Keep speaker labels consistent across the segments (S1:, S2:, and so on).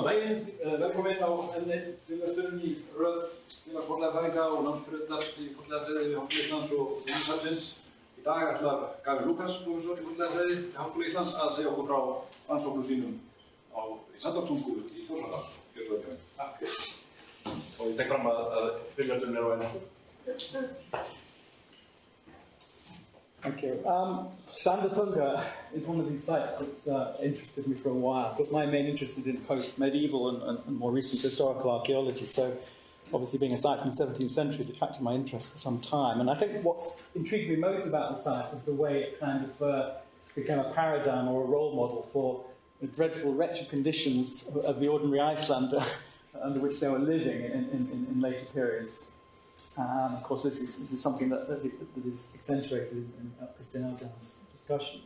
S1: daginn, velkomin á enni fyrirlesturinn í röð félagsfornleifafræðinga og námsbrautar í fornleifafræði við Háskóla Íslands og Excavations. Í dag ætlar Gavin Lucas, prófessor í fornleifafræði við Háskóla Íslands, að segja okkur frá rannsóknum sínum í Sandártungu í Þórsárdal. Gjörðu svo vel, Gavin. Takk. Og ég tek fram að fyrirlesturinn á ensku.
S2: Thank you. Sandártunga is one of these sites that's interested me for a while. Of course, my main interest is in post-medieval and more recent historical archaeology, so obviously being a site from the 17th century it attracted my interest for some time. And I think what's intrigued me most about the site is the way it kind of became a paradigm or a role model for the dreadful, wretched conditions of the ordinary Icelander under which they were living in later periods. Of course, this is something that is accentuated in Christian Eldjárn's discussion.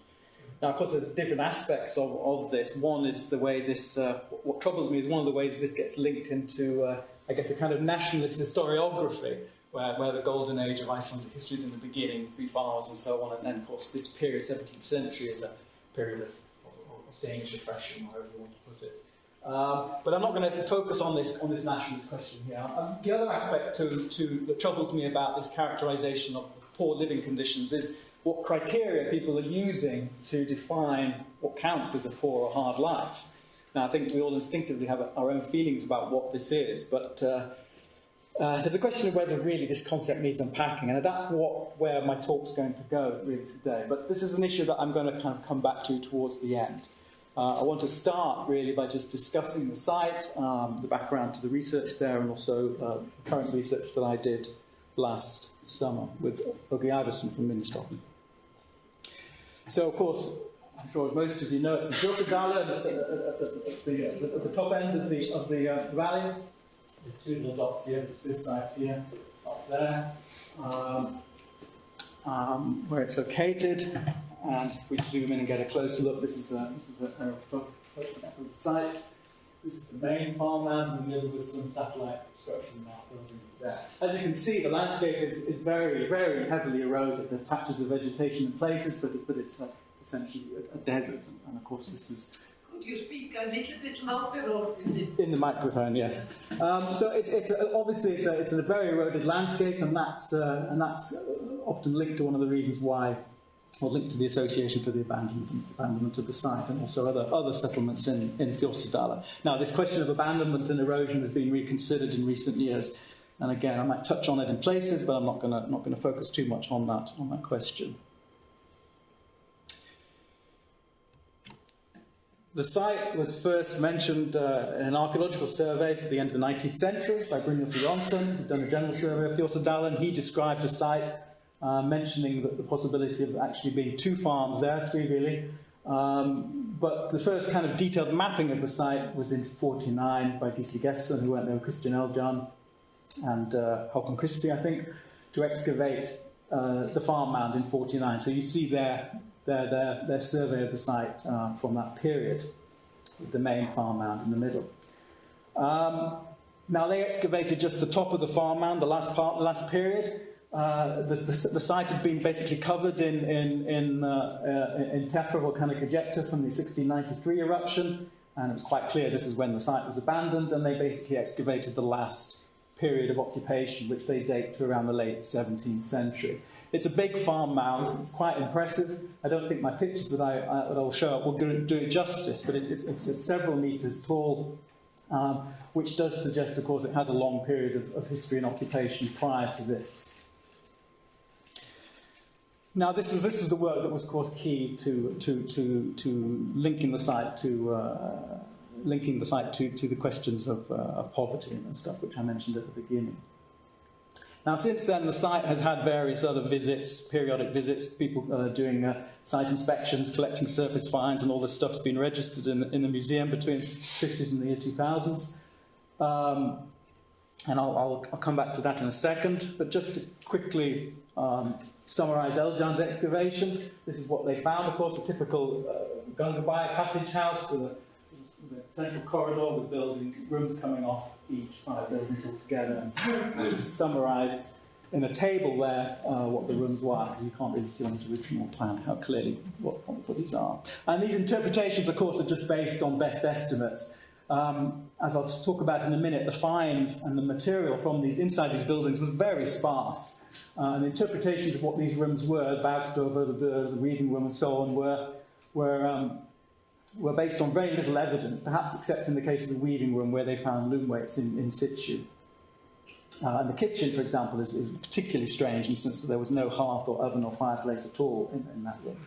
S2: Now, of course, there's different aspects of this. One is the way this, what troubles me is one of the ways this gets linked into, I guess, a kind of nationalist historiography, where the golden age of Icelandic history is in the beginning, three farmers and so on, and then, of course, this period, 17th century, is a period of danger, oppression, however you want to put it. But I'm not going to focus on this nationalist question here. The other aspect that troubles me about this characterization of poor living conditions is what criteria people are using to define what counts as a poor or hard life. Now, I think we all instinctively have our own feelings about what this is, but there's a question of whether really this concept needs unpacking, and that's where my talk's going to go really today. But this is an issue that I'm going to kind of come back to towards the end. I want to start really by just discussing the site, the background to the research there, and also current research that I did last summer with Åge Iversen from Minnesota. So, of course, I'm sure as most of you know, it's in Hjaltadalen, and it's at the top end of the valley. There's two little dots here, it's this side here, up there, where it's located. And if we zoom in and get a closer look, this is a photograph of the site. This is the main farmland in the middle with some satellite construction buildings there. As you can see, the landscape is very, very heavily eroded. There's patches of vegetation in places, but it's essentially a desert. And of course, this is...
S3: Could you speak a little bit louder or
S2: in the microphone? Yes. So obviously it's a very eroded landscape, and that's often linked to one of the reasons why, or linked to the association for the abandonment of the site, and also other settlements in Hjaltadalen. Now, this question of abandonment and erosion has been reconsidered in recent years, and again, I might touch on it in places, but I'm not going to focus too much on that question. The site was first mentioned in archaeological surveys at the end of the 19th century by Brynjolfur Jonsson, who'd done a general survey of Hjaltadalen. He described the site, mentioning the possibility of actually being two farms there, three really. But the first kind of detailed mapping of the site was in 1949 by Gisli Gesson, who went there with Christian Eldjárn and Håkon Christie, I think, to excavate the farmland in 1949. So you see their survey of the site from that period, with the main farmland in the middle. Now they excavated just the top of the farmland, the last period. The site had been basically covered in tephra volcanic ejecta from the 1693 eruption, and it was quite clear this is when the site was abandoned, and they basically excavated the last period of occupation, which they date to around the late 17th century. It's a big farm mound, it's quite impressive. I don't think my pictures that I'll show up will do it justice, but it's several metres tall, which does suggest, of course, it has a long period of history and occupation prior to this. Now, this was the work that was, of course, key to linking the site to the questions of poverty and stuff, which I mentioned at the beginning. Now, since then, the site has had various other visits, periodic visits, people doing site inspections, collecting surface finds, and all this stuff's been registered in the museum between the 50s and the year 2000s. And I'll come back to that in a second, but just to quickly summarise Eldjárn's excavations. This is what they found, of course, a typical Gangabaya passage house with a central corridor with buildings, rooms coming off each, 5 buildings altogether. And it's summarised in a table there what the rooms were, because you can't really see on this original plan how clearly what these are. And these interpretations, of course, are just based on best estimates. as I'll talk about in a minute, the finds and the material from inside these buildings was very sparse. And the interpretations of what these rooms were, the Bouwstove, the weaving room and so on, were based on very little evidence, perhaps except in the case of the weaving room where they found loom weights in situ. And the kitchen, for example, is a particularly strange instance that there was no hearth or oven or fireplace at all in that room.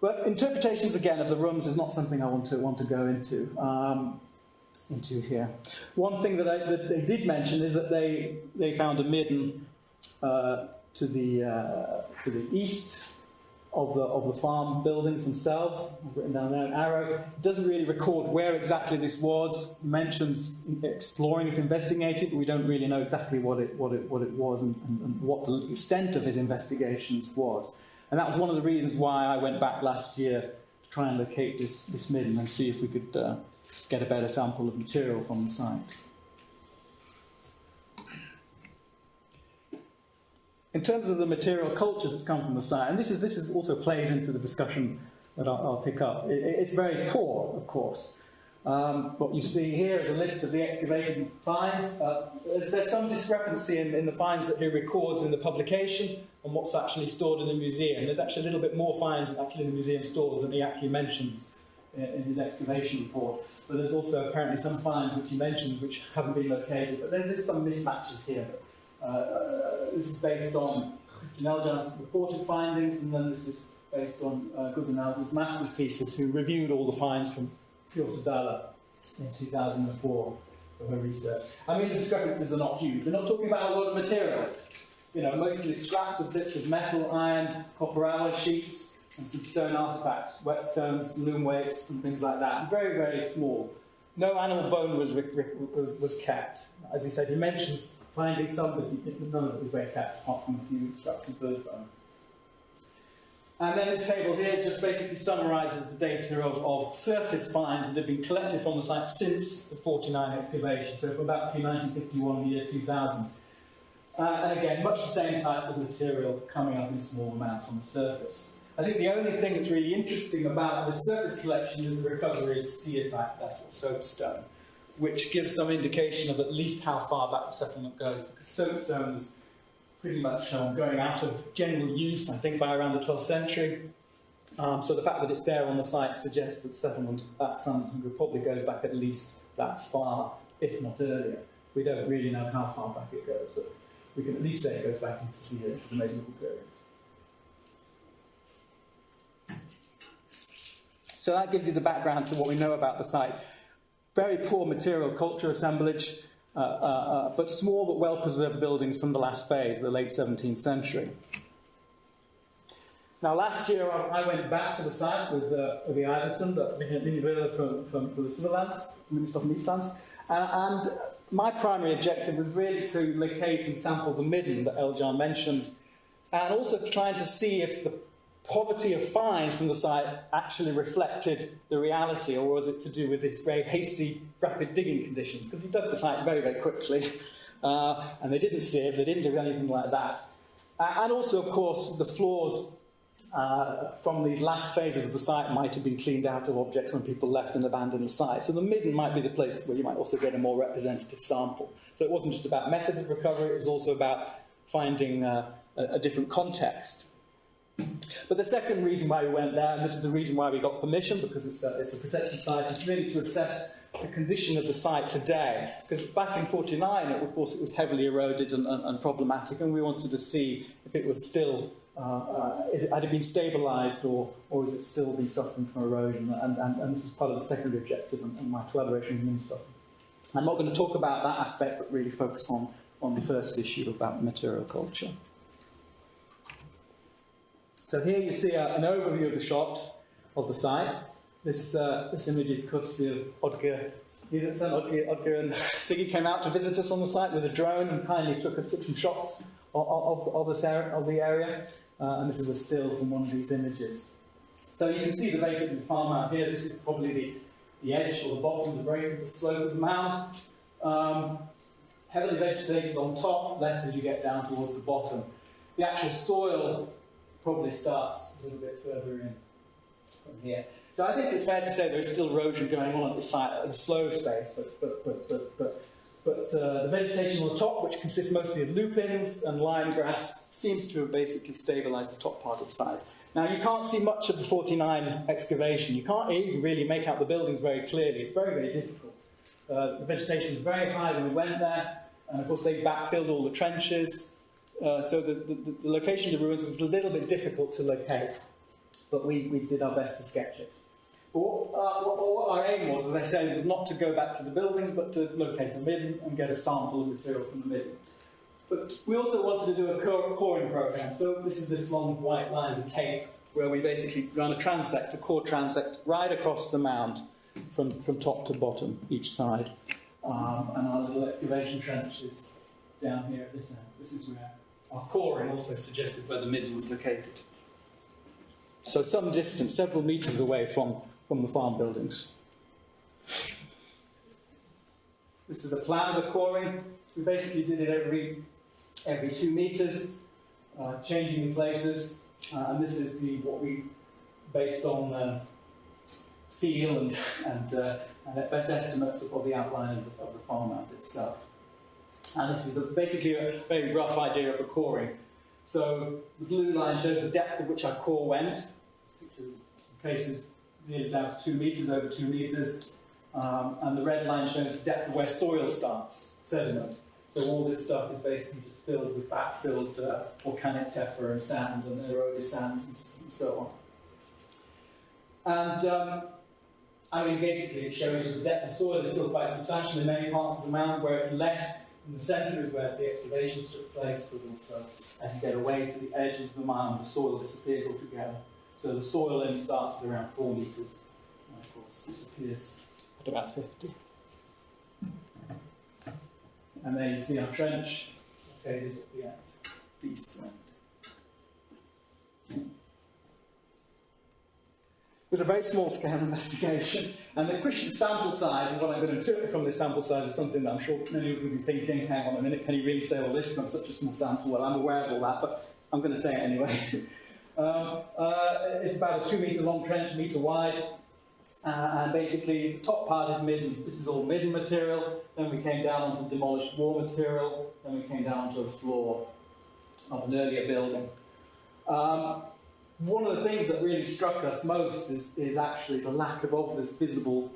S2: But interpretations, again, of the rooms is not something I want to go into here. One thing that they did mention is that they found a midden to the east of the farm buildings themselves. I've written down there an arrow. It doesn't really record where exactly this was. It mentions exploring it, investigating it, but we don't really know exactly what it was and what the extent of his investigations was. And that was one of the reasons why I went back last year to try and locate this midden and see if we could get a better sample of material from the site. In terms of the material culture that's come from the site, and this is also plays into the discussion that I'll pick up, it's very poor, of course. What you see here is a list of the excavated finds. There's some discrepancy in the finds that he records in the publication and what's actually stored in the museum. There's actually a little bit more finds actually in the museum stores than he actually mentions in his excavation report. But there's also apparently some finds which he mentions which haven't been located. But there's some mismatches here. This is based on Eldjárn's reported findings, and then this is based on Gavin Lucas's master's thesis, who reviewed all the finds from Icelander in 2004 for her research. I mean, the discrepancies are not huge. We're not talking about a lot of material. You know, mostly scraps of bits of metal, iron, copper alloy sheets, and some stone artifacts, whetstones, loom weights, and things like that. Very, very small. No animal bone was kept. As he said, he mentions finding some, but none of it was very kept, apart from a few scraps of bird bone. And then this table here just basically summarises the data of surface finds that have been collected from the site since the 49 excavation, so from about 1951 to the year 2000. And again, much the same types of material coming up in small amounts on the surface. I think the only thing that's really interesting about the surface collection is the recovery of steatite vessel, soapstone, which gives some indication of at least how far back the settlement goes, because soapstone was pretty much going out of general use, I think, by around the 12th century. So the fact that it's there on the site suggests that settlement at Sandártunga probably goes back at least that far, if not earlier. We don't really know how far back it goes, but we can at least say it goes back into the medieval period. So that gives you the background to what we know about the site. Very poor material culture assemblage, but small but well-preserved buildings from the last phase, the late 17th century. Now, last year I went back to the site with the Iverson, from the Sutherlands, Minister of Eastlands, and my primary objective was really to locate and sample the midden that Eldjárn mentioned, and also trying to see if the poverty of finds from the site actually reflected the reality, or was it to do with this very hasty, rapid digging conditions? Because he dug the site very, very quickly, and they didn't sieve, they didn't do anything like that. And also, of course, the floors from these last phases of the site might have been cleaned out of objects when people left and abandoned the site. So the midden might be the place where you might also get a more representative sample. So it wasn't just about methods of recovery, it was also about finding a different context. But the second reason why we went there, and this is the reason why we got permission, because it's a protected site, is really to assess the condition of the site today. Because back in 49, of course, it was heavily eroded and problematic, and we wanted to see if it was still, had it been stabilised, or is it still been suffering from erosion? And this was part of the secondary objective and my collaboration with Minister. I'm not going to talk about that aspect, but really focus on the first issue about material culture. So here you see an overview of the shot of the site. This image is courtesy of Oddgeir. Oddgeir and Siggy came out to visit us on the site with a drone and kindly took some shots of the area. And this is a still from one of these images. So you can see the base of the farm out here. This is probably the edge or the bottom, the break of the slope of the mound. Heavily vegetated on top, less as you get down towards the bottom. The actual soil probably starts a little bit further in from here. So I think it's fair to say there's still erosion going on at the site at a slow pace, but the vegetation on the top, which consists mostly of lupins and lime grass, seems to have basically stabilised the top part of the site. Now, you can't see much of the 49 excavation. You can't even really make out the buildings very clearly. It's very, very difficult. The vegetation was very high when we went there, and of course they backfilled all the trenches. So the location of the ruins was a little bit difficult to locate, but we did our best to sketch it. But what our aim was, as I said, was not to go back to the buildings, but to locate a midden and get a sample of material from the midden. But we also wanted to do a coring program. So this is this long white lines of tape where we basically run a transect, a core transect, right across the mound from top to bottom, each side. And our little excavation trenches down here at this end. This is where our coring also suggested where the midden was located. So some distance, several metres away from the farm buildings. This is a plan of the coring. We basically did it every 2 metres, changing the places. And this is what we based on feel and best estimates of the outline of the farmland itself. And this is basically a very rough idea of the coring. So the blue line shows the depth at which our core went, which is in cases nearly down to 2 metres, over 2 metres. And the red line shows the depth of where soil starts, sediment. So all this stuff is basically just filled with backfilled volcanic tephra and sand and eroded sands and so on. And I mean, basically it shows that the depth of soil is still quite substantial in many parts of the mound, where it's less in the centre is where the excavations took place, but also as you get away to the edges of the mound, the soil disappears altogether. So the soil only starts at around 4 metres, and of course disappears at about 50. And there you see our trench located at the end, the east end. It was a very small scale investigation, and the Christian sample size, and what I'm going to interpret from this sample size, is something that I'm sure many of you will be thinking, hang on a minute, can you really say all this from such a small sample? Well, I'm aware of all that, but I'm going to say it anyway. It's about a 2 metre long trench, 1 metre wide, and basically the top part is midden. This is all midden material. Then we came down onto demolished wall material. Then we came down to a floor of an earlier building. One of the things that really struck us most is actually the lack of obvious visible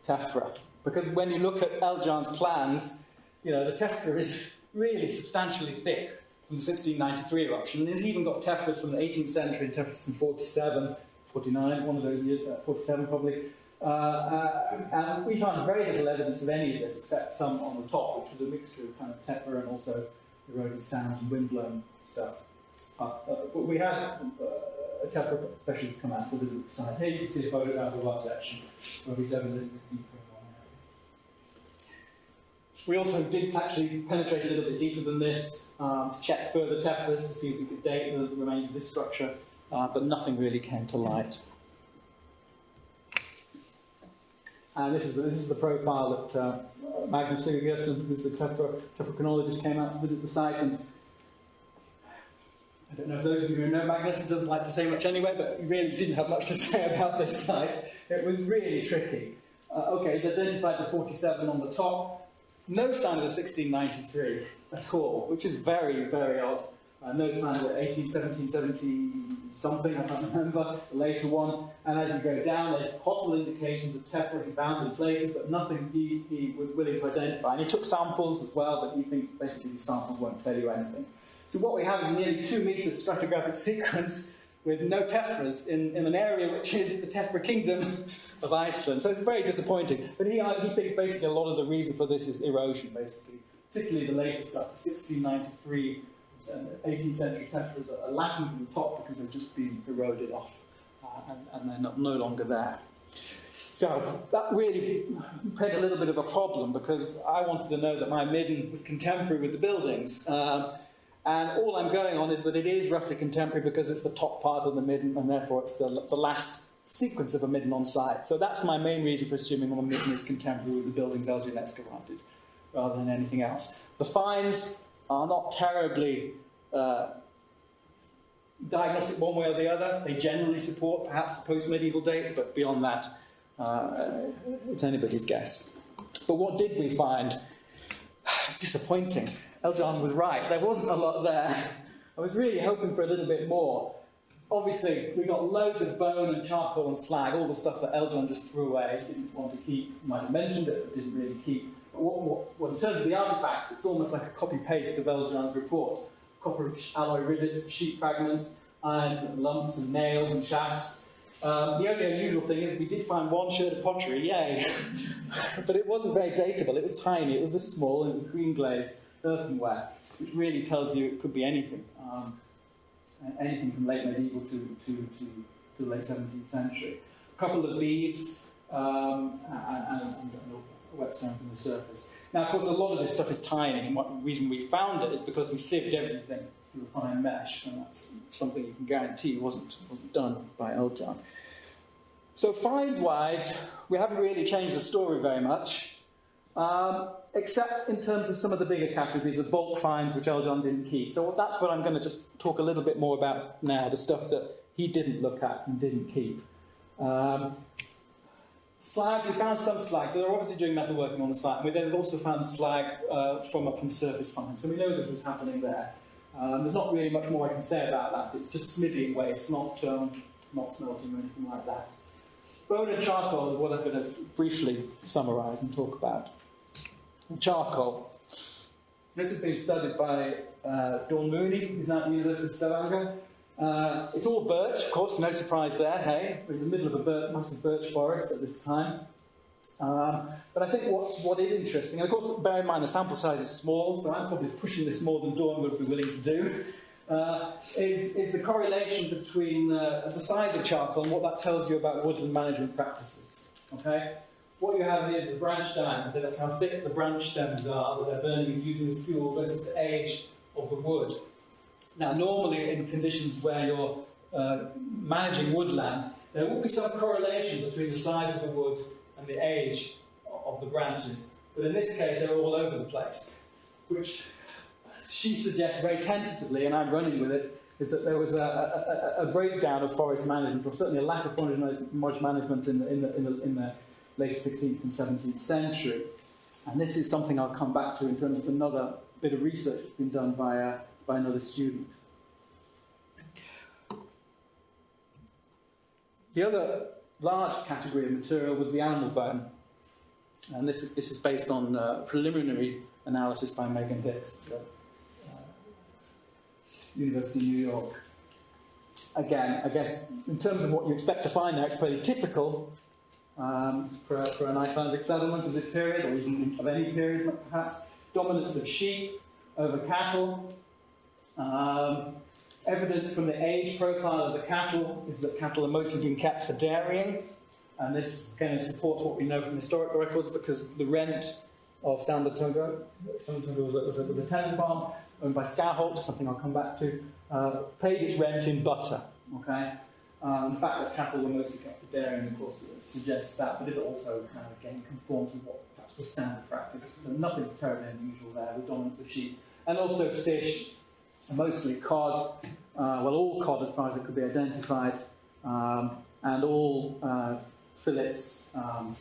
S2: tephra. Because when you look at Eldjárn's plans, you know, the tephra is really substantially thick from the 1693 eruption. And it's even got tephras from the 18th century and tephras from 47, 49, one of those years, 47 probably. And we found very little evidence of any of this except some on the top, which was a mixture of kind of tephra and also eroded sand and windblown stuff. But we had a tephra specialist come out to visit the site. Here you can see a photograph of our section where we dug a little bit deeper in one area. We also did actually penetrate a little bit deeper than this to check further tephras to see if we could date the remains of this structure, but nothing really came to light. And this is the profile that Magnetism, who's the tephrochronologist, came out to visit the site. And I don't know if those of you who know Magnus doesn't like to say much anyway, but he really didn't have much to say about this site. It was really tricky. Okay, he's identified the 47 on the top. No sign of the 1693 at all, which is very, very odd. No sign of the 1770 something, I can't remember, the later one. And as you go down, there's possible indications of tephra he found in places, but nothing he was willing to identify. And he took samples as well, but he thinks basically these samples won't tell you anything. So what we have is a nearly 2 metre stratigraphic sequence with no tephras in an area which is the tephra kingdom of Iceland. So it's very disappointing. But he thinks basically a lot of the reason for this is erosion, basically, particularly the later stuff, the 1693 and 18th century tephras are lacking from the top because they've just been eroded off and they're no longer there. So that really played a little bit of a problem because I wanted to know that my midden was contemporary with the buildings. And all I'm going on is that it is roughly contemporary because it's the top part of the midden and therefore it's the last sequence of a midden on site. So that's my main reason for assuming my midden is contemporary with the buildings Eldjárn excavated rather than anything else. The finds are not terribly diagnostic one way or the other. They generally support perhaps a post-medieval date, but beyond that, it's anybody's guess. But what did we find? It's disappointing. Eldjárn was right. There wasn't a lot there. I was really hoping for a little bit more. Obviously, we got loads of bone and charcoal and slag, all the stuff that Eldjárn just threw away, didn't want to keep. Might have mentioned it, but didn't really keep. But what in terms of the artifacts, it's almost like a copy-paste of Eldjárn's report. Copper alloy rivets, sheet fragments, iron lumps and nails and shafts. The only unusual thing is we did find one sherd of pottery, yay! But it wasn't very dateable, it was tiny, it was this small, and it was green glazed earthenware, which really tells you it could be anything. Anything from late medieval to the late 17th century. A couple of beads and a whetstone from the surface. Now, of course, a lot of this stuff is tiny, and the reason we found it is because we sieved everything through a fine mesh, and that's something you can guarantee wasn't done by Eldjárn. So finds-wise, we haven't really changed the story very much, except in terms of some of the bigger categories of bulk finds which Eldjárn didn't keep. So that's what I'm going to just talk a little bit more about now, the stuff that he didn't look at and didn't keep. Slag, we found some slag, so they're obviously doing metalworking on the site, and we then also found slag from surface finds, so we know this was happening there. There's not really much more I can say about that, it's just smithing waste, not smelting or anything like that. Bone and charcoal is what I'm going to briefly summarise and talk about. Charcoal. This has been studied by Dawn Mooney, who's now at the University of Sandártunga. It's all birch, of course, no surprise there, hey? We're in the middle of a massive birch forest at this time. But I think what is interesting, and of course, bear in mind the sample size is small, so I'm probably pushing this more than Dawn would be willing to do, is the correlation between the size of charcoal and what that tells you about woodland management practices. Okay? What you have here is the branch diameter, that's how thick the branch stems are that they're burning and using as fuel versus the age of the wood. Now, normally in conditions where you're managing woodland, there will be some correlation between the size of the wood and the age of the branches. But in this case, they're all over the place, which she suggests very tentatively, and I'm running with it, is that there was a breakdown of forest management, or certainly a lack of forest management in the late 16th and 17th century. And this is something I'll come back to in terms of another bit of research that's been done by another student. The other large category of material was the animal bone. And this is based on preliminary analysis by Megan Hicks at University of New York. Again, I guess in terms of what you expect to find there, it's pretty typical for an Icelandic settlement of this period, or even of any period perhaps. Dominance of sheep over cattle. Evidence from the age profile of the cattle is that cattle are mostly being kept for dairying, and this kind of supports what we know from historical records, because the rent of Sandártunga was a tenant farm owned by Skálholt, something I'll come back to, paid its rent in butter. Okay, the fact that cattle were mostly kept for dairying, of course, suggests that, but it also kind of again conforms with what perhaps was standard practice. So nothing terribly unusual there with dominance of sheep, and also fish. Mostly cod, well, all cod as far as it could be identified, and all fillets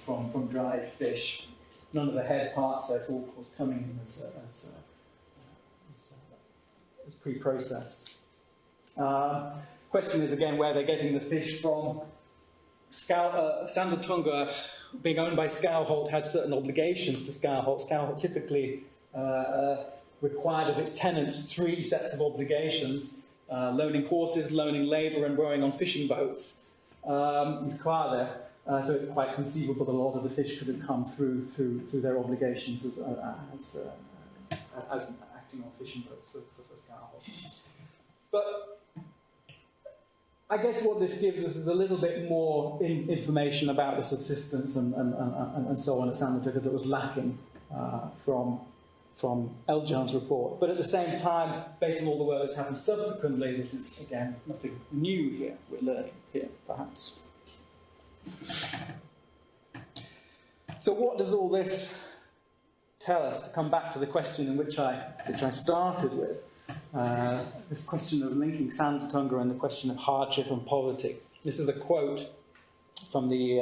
S2: from dried fish. None of the head parts, so it's all, of course, coming in as pre-processed. Question is, again, where they're getting the fish from. Sandártunga, being owned by Skálholt, had certain obligations to Skálholt. Skálholt typically required of its tenants 3 sets of obligations: loaning horses, loaning labour, and rowing on fishing boats. So it's quite conceivable that a lot of the fish could have come through their obligations as acting on fishing boats for Skálholt. But I guess what this gives us is a little bit more information about the subsistence and so on at Sandártunga that was lacking from Eldjárn's report. But at the same time, based on all the work that's happened subsequently, this is, again, nothing new here. We're learning here, perhaps. So what does all this tell us, to come back to the question in which I started with? this question of linking Sandártunga and the question of hardship and poverty. This is a quote from the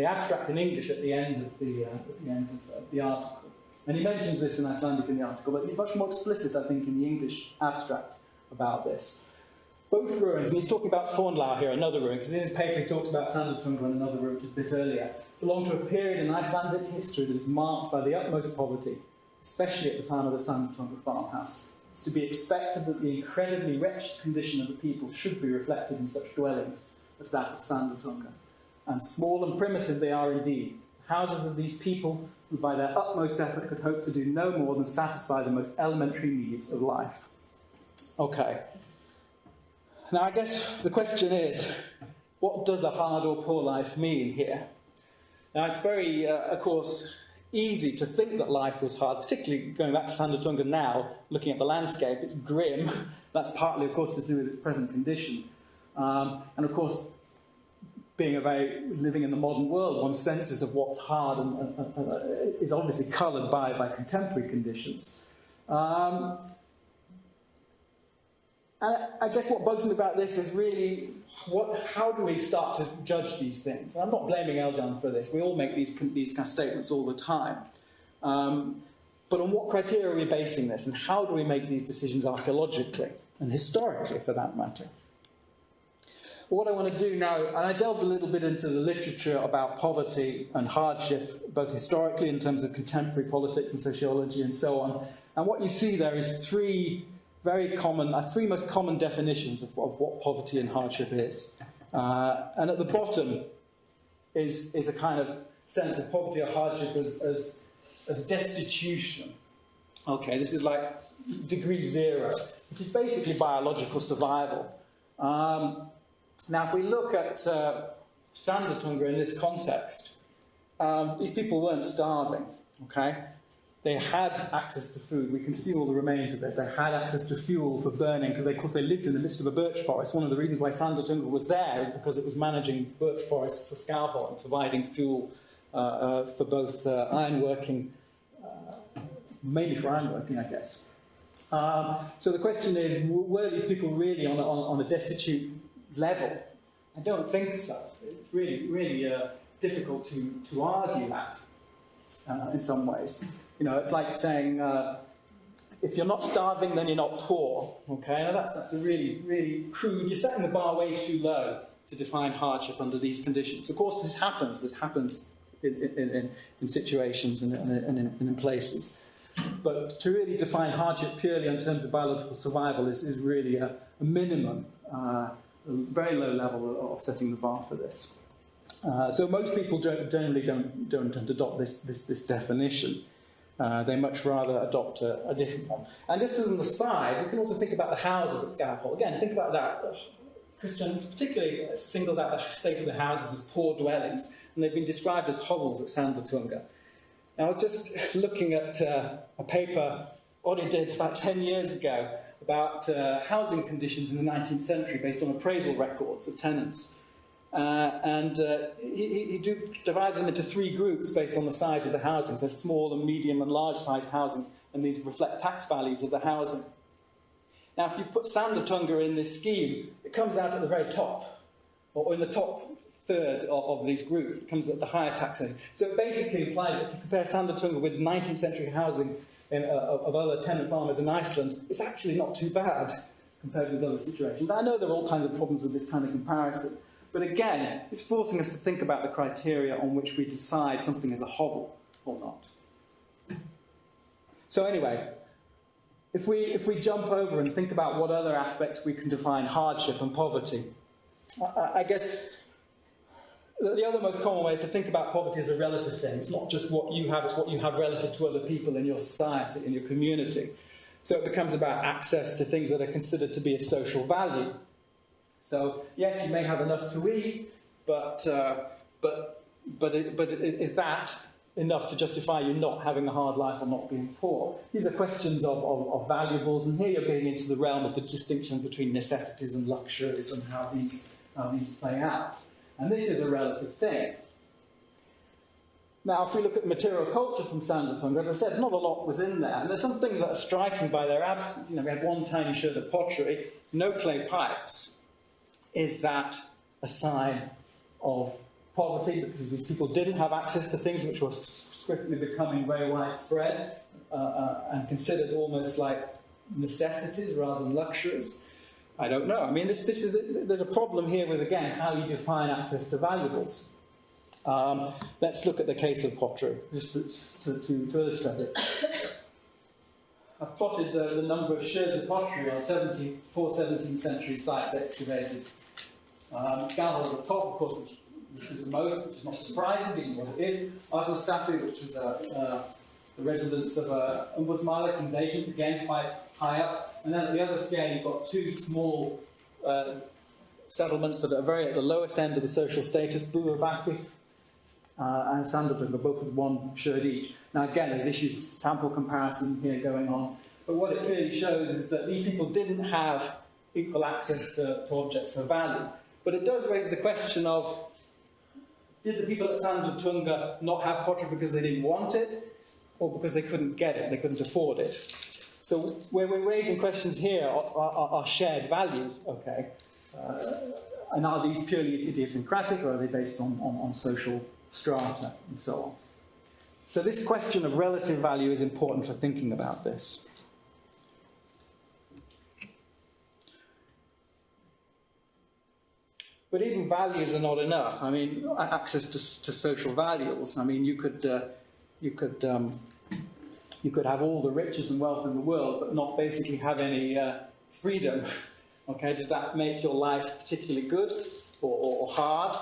S2: abstract in English at the end of the article. And he mentions this in Icelandic in the article, but he's much more explicit, I think, in the English abstract about this. Both ruins, and he's talking about Fornlau here, another ruin, because in his paper he talks about Sandártunga and another ruin which is a bit earlier, belong to a period in Icelandic history that is marked by the utmost poverty, especially at the time of the Sandártunga farmhouse. It's to be expected that the incredibly wretched condition of the people should be reflected in such dwellings as that of Sandártunga. And small and primitive they are indeed. The houses of these people who by their utmost effort could hope to do no more than satisfy the most elementary needs of life. Okay. Now I guess the question is, what does a hard or poor life mean here? Now it's very, of course, easy to think that life was hard, particularly going back to Sandártunga now, looking at the landscape, it's grim. That's partly, of course, to do with its present condition. And of course, living in the modern world, one's senses of what's hard is obviously coloured by contemporary conditions. And I guess what bugs me about this is really, how do we start to judge these things? And I'm not blaming Eldjárn for this. We all make these kind of statements all the time. But on what criteria are we basing this? And how do we make these decisions archaeologically and historically, for that matter? What I want to do now, and I delved a little bit into the literature about poverty and hardship, both historically in terms of contemporary politics and sociology and so on. And what you see there is three most common definitions of what poverty and hardship is. And at the bottom is a kind of sense of poverty or hardship as destitution. Okay, this is like degree 0, which is basically biological survival. Now, if we look at Sandártunga in this context, these people weren't starving, okay? They had access to food. We can see all the remains of it. They had access to fuel for burning because, of course, they lived in the midst of a birch forest. One of the reasons why Sandártunga was there is because it was managing birch forests for Skálholt and providing fuel for both ironworking, mainly for ironworking, I guess. So the question is, were these people really on a destitute level? I don't think so. It's really difficult to argue that in some ways. You know, it's like saying, if you're not starving, then you're not poor. Okay, now that's a really crude. You're setting the bar way too low to define hardship under these conditions. Of course, this happens. It happens in situations and in places. But to really define hardship purely in terms of biological survival is really a minimum, a very low level of setting the bar for this. So most people generally don't adopt this definition. They much rather adopt a different one. And just as an aside, we can also think about the houses at Skálholt. Again, think about that. Christians particularly singles out the state of the houses as poor dwellings, and they've been described as hovels at Sandártunga. Now, I was just looking at a paper Ori did about 10 years ago about housing conditions in the 19th century based on appraisal records of tenants. He divides them into 3 groups based on the size of the housings. There's small and medium and large sized housing, and these reflect tax values of the housing. Now, if you put Sandártunga in this scheme, it comes out at the very top, or in the top third of these groups. It comes at the higher taxing. So it basically implies that if you compare Sandártunga with 19th century housing of other tenant farmers in Iceland, it's actually not too bad compared with other situations. I know there are all kinds of problems with this kind of comparison. But again, it's forcing us to think about the criteria on which we decide something is a hovel or not. So anyway, if we jump over and think about what other aspects we can define hardship and poverty, I guess the other most common way is to think about poverty as a relative thing. It's not just what you have, it's what you have relative to other people in your society, in your community. So it becomes about access to things that are considered to be of social value. So yes, you may have enough to eat, but is that enough to justify you not having a hard life or not being poor? These are questions of valuables, and here you're getting into the realm of the distinction between necessities and luxuries and how these play out. And this is a relative thing. Now, if we look at material culture from Sandártunga, as I said, not a lot was in there. And there's some things that are striking by their absence. You know, we had one tiny sherd of pottery, no clay pipes. Is that a sign of poverty? Because these people didn't have access to things which were swiftly becoming very widespread and considered almost like necessities rather than luxuries. I don't know. I mean, there's a problem here with, again, how you define access to valuables. Let's look at the case of pottery, just to illustrate it. I've plotted the number of sherds of pottery on 17th century sites excavated. Skalholt at the top, of course, which is the most, which is not surprising, given what it is. Icelander, which is the residence of Ombudsman, King's agent, again, quite high up. And then at the other scale, you've got two small settlements that are very at the lowest end of the social status, Buurabaki and Sandártunga, both with one sherd each. Now again, there's issues of sample comparison here going on, but what it clearly shows is that these people didn't have equal access to objects of value. But it does raise the question of, did the people at Sandártunga not have pottery because they didn't want it, or because they couldn't get it, they couldn't afford it? So where we're raising questions here are shared values, okay? And are these purely idiosyncratic, or are they based on social strata and so on? So this question of relative value is important for thinking about this. But even values are not enough. I mean, access to social values. I mean, you could have all the riches and wealth in the world, but not basically have any freedom. Okay, does that make your life particularly good or hard?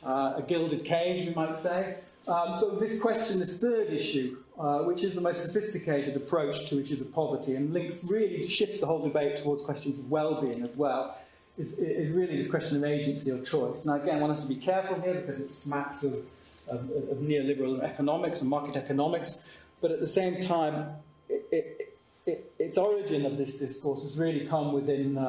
S2: A gilded cage, you might say. So this question, this third issue, which is the most sophisticated approach to issues of poverty, and really shifts the whole debate towards questions of well-being as well, is really this question of agency or choice. Now again, one has to be careful here because it smacks of neoliberal economics and market economics, but at the same time, its origin of this discourse has really come within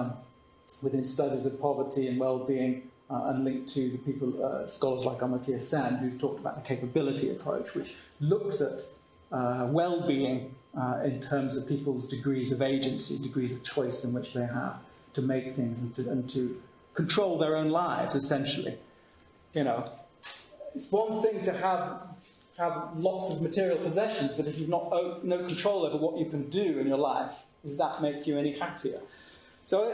S2: studies of poverty and well-being and linked to the people, scholars like Amartya Sen, who's talked about the capability approach, which looks at well-being in terms of people's degrees of agency, degrees of choice in which they have to make things and to control their own lives, essentially. You know, it's one thing to have lots of material possessions, but if you've no control over what you can do in your life, does that make you any happier? So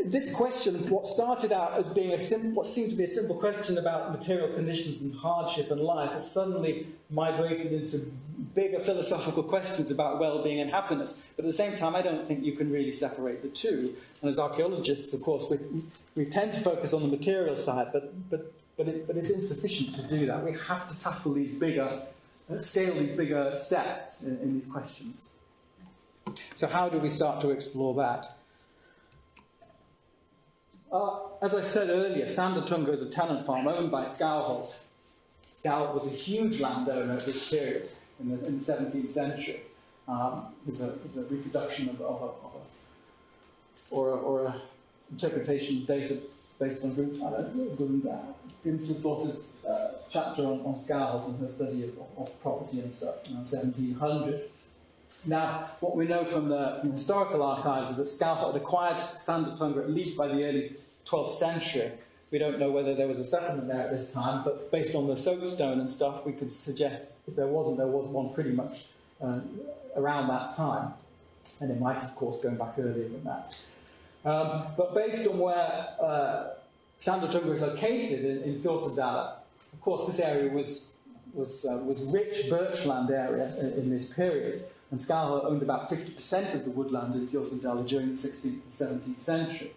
S2: this question, what started out as being what seemed to be a simple question about material conditions and hardship and life, has suddenly migrated into bigger philosophical questions about well-being and happiness. But at the same time, I don't think you can really separate the two. And as archaeologists, of course, we tend to focus on the material side, but it's insufficient to do that. We have to tackle these bigger, scale these bigger steps in these questions. So how do we start to explore that? As I said earlier, Sandártunga is a tenant farm owned by Skalholt. Skalholt was a huge landowner at this period in the 17th century. There's a reproduction of a interpretation of data based on Grimsrud daughter's chapter on Skalholt and her study of property and stuff in 1700. Now, what we know from the historical archives is that Skalholt had acquired Sandártunga at least by the early 12th century. We don't know whether there was a settlement there at this time, but based on the soapstone and stuff, we could suggest if there wasn't, there was one pretty much around that time. And it might, of course, go back earlier than that. But based on where Sandártunga is located in Fjordsadala, of course, this area was rich birchland area in this period. And Skalholt owned about 50% of the woodland in Fjordsadala during the 16th and 17th century.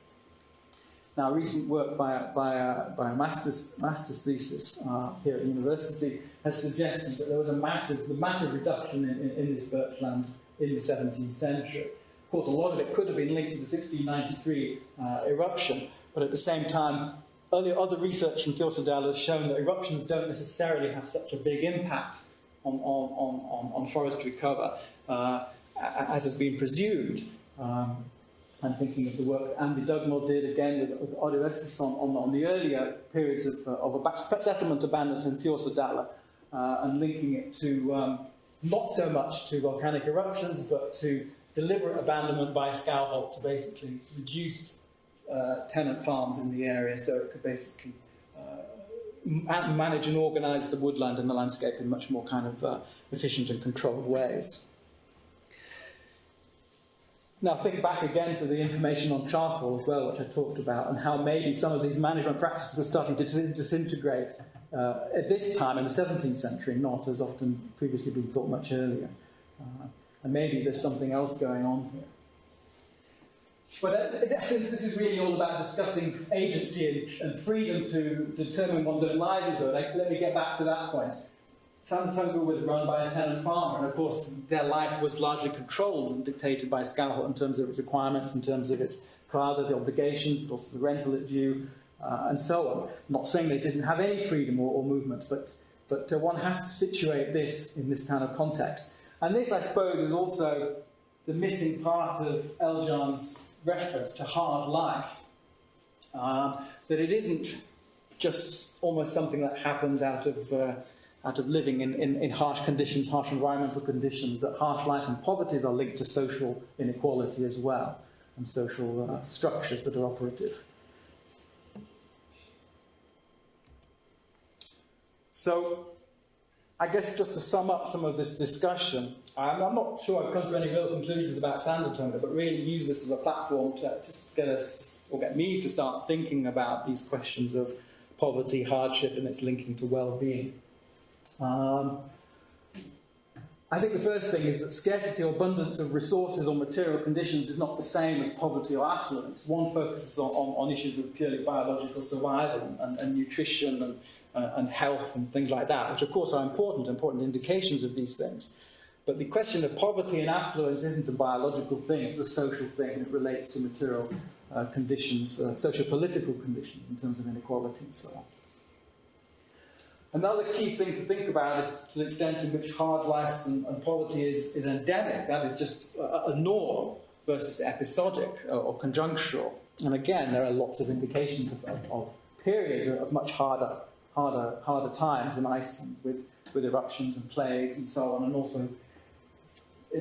S2: Now, recent work by a master's thesis here at the university has suggested that there was a massive reduction in this birchland in the 17th century. Of course, a lot of it could have been linked to the 1693 eruption, but at the same time, other research from Fjordsadala has shown that eruptions don't necessarily have such a big impact on forestry cover as has been presumed. I'm thinking of the work Andy Dugmore did again with Orestes on the earlier periods of a settlement abandoned in Fjordsadala and linking it to not so much to volcanic eruptions, but to deliberate abandonment by Scowholt to basically reduce tenant farms in the area, so it could basically manage and organise the woodland and the landscape in much more kind of efficient and controlled ways. Now think back again to the information on charcoal as well, which I talked about, and how maybe some of these management practices were starting to disintegrate at this time in the 17th century, not as often previously been thought much earlier. And maybe there's something else going on here. But in essence, this is really all about discussing agency and freedom to determine one's own livelihood. Let me get back to that point. Sandártunga was run by a tenant farmer, and of course their life was largely controlled and dictated by Scowholt in terms of its requirements, in terms of its father, the obligations, but also the rental it due, and so on. I'm not saying they didn't have any freedom or movement, but one has to situate this in this kind of context. And this, I suppose, is also the missing part of Eldjárn's reference to hard life, that it isn't just almost something that happens out of living in harsh conditions, harsh environmental conditions, that harsh life and poverty are linked to social inequality as well, and social structures that are operative. So, I guess just to sum up some of this discussion, I'm not sure I've come to any real conclusions about Sandártunga, but really use this as a platform to get us, or get me to start thinking about these questions of poverty, hardship, and its linking to well-being. I think the first thing is that scarcity or abundance of resources or material conditions is not the same as poverty or affluence. One focuses on issues of purely biological survival and nutrition and health and things like that, which of course are important indications of these things. But the question of poverty and affluence isn't a biological thing, it's a social thing, and it relates to material conditions, socio-political conditions in terms of inequality and so on. Another key thing to think about is to the extent to which hard life and poverty is endemic, that is just a norm versus episodic or conjunctural. And again, there are lots of indications of periods of much harder times in Iceland with eruptions and plagues and so on, and also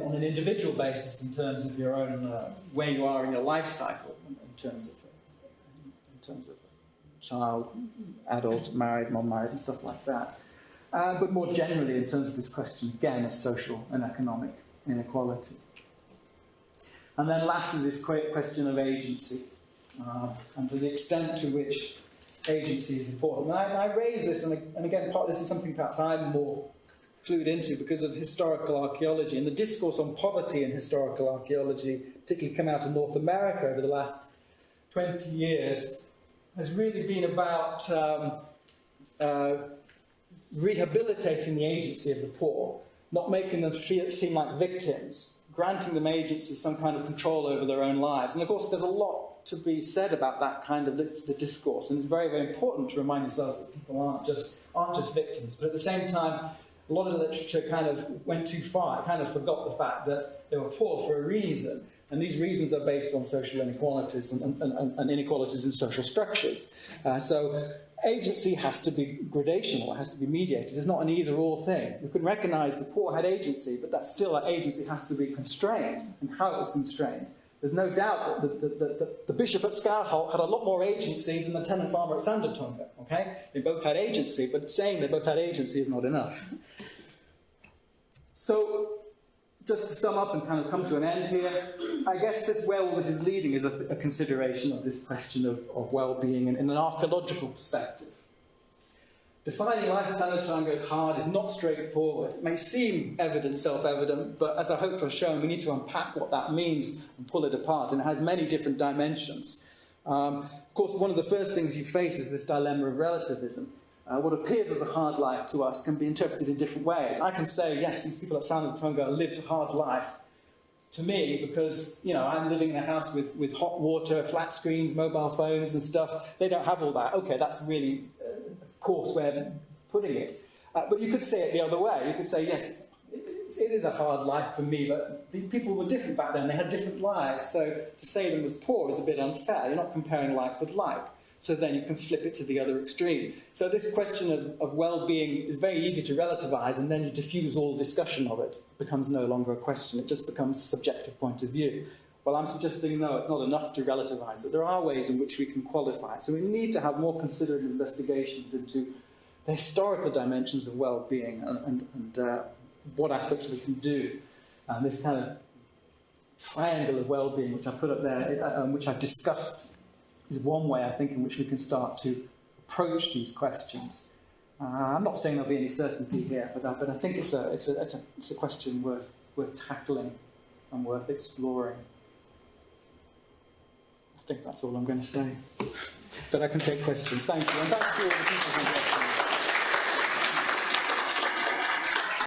S2: on an individual basis in terms of your own where you are in your life cycle, in terms of child, adult, married, non-married, and stuff like that. But more generally, in terms of this question again of social and economic inequality. And then lastly, this question of agency, and to the extent to which agency is important. And I raise this, and again, part of this is something perhaps I'm more clued into because of historical archaeology. And the discourse on poverty in historical archaeology, particularly come out of North America over the last 20 years, has really been about rehabilitating the agency of the poor, not making them seem like victims, granting them agency, some kind of control over their own lives. And of course, there's a lot to be said about that kind of the discourse, and it's very, very important to remind ourselves that people aren't just victims. But at the same time, a lot of the literature kind of went too far. It kind of forgot the fact that they were poor for a reason. And these reasons are based on social inequalities and inequalities in social structures. So agency has to be gradational, it has to be mediated. It's not an either-or thing. We can recognise the poor had agency, but that agency has to be constrained, and how it was constrained. There's no doubt that the bishop at Scowholt had a lot more agency than the tenant farmer at Sandártunga. Okay? They both had agency, but saying they both had agency is not enough. So, just to sum up and kind of come to an end here, I guess where all this is leading is a consideration of this question of well-being in an archaeological perspective. Defining life at Sandártunga as hard is not straightforward. It may seem evident, self-evident, but as I hope to have shown, we need to unpack what that means and pull it apart, and it has many different dimensions. Of course, one of the first things you face is this dilemma of relativism. What appears as a hard life to us can be interpreted in different ways. I can say, yes, these people at Sandártunga lived a hard life to me because, you know, I'm living in a house with hot water, flat screens, mobile phones and stuff. They don't have all that. Okay, that's really a coarse way of putting it. But you could say it the other way. You could say, yes, it is a hard life for me, but the people were different back then. They had different lives. So to say them as poor is a bit unfair. You're not comparing like with like. So then you can flip it to the other extreme. So this question of well-being is very easy to relativize, and then you diffuse all discussion of it. It becomes no longer a question, it just becomes a subjective point of view. Well, I'm suggesting no, it's not enough to relativize it. There are ways in which we can qualify it. So we need to have more considered investigations into the historical dimensions of well-being and what aspects we can do. And this kind of triangle of well-being, which I put up there, which I've discussed, is one way, I think, in which we can start to approach these questions. I'm not saying there'll be any certainty here, but I think it's a question worth tackling and worth exploring. I think that's all I'm going to say. But I can take questions. Thank you. And thanks to all the people who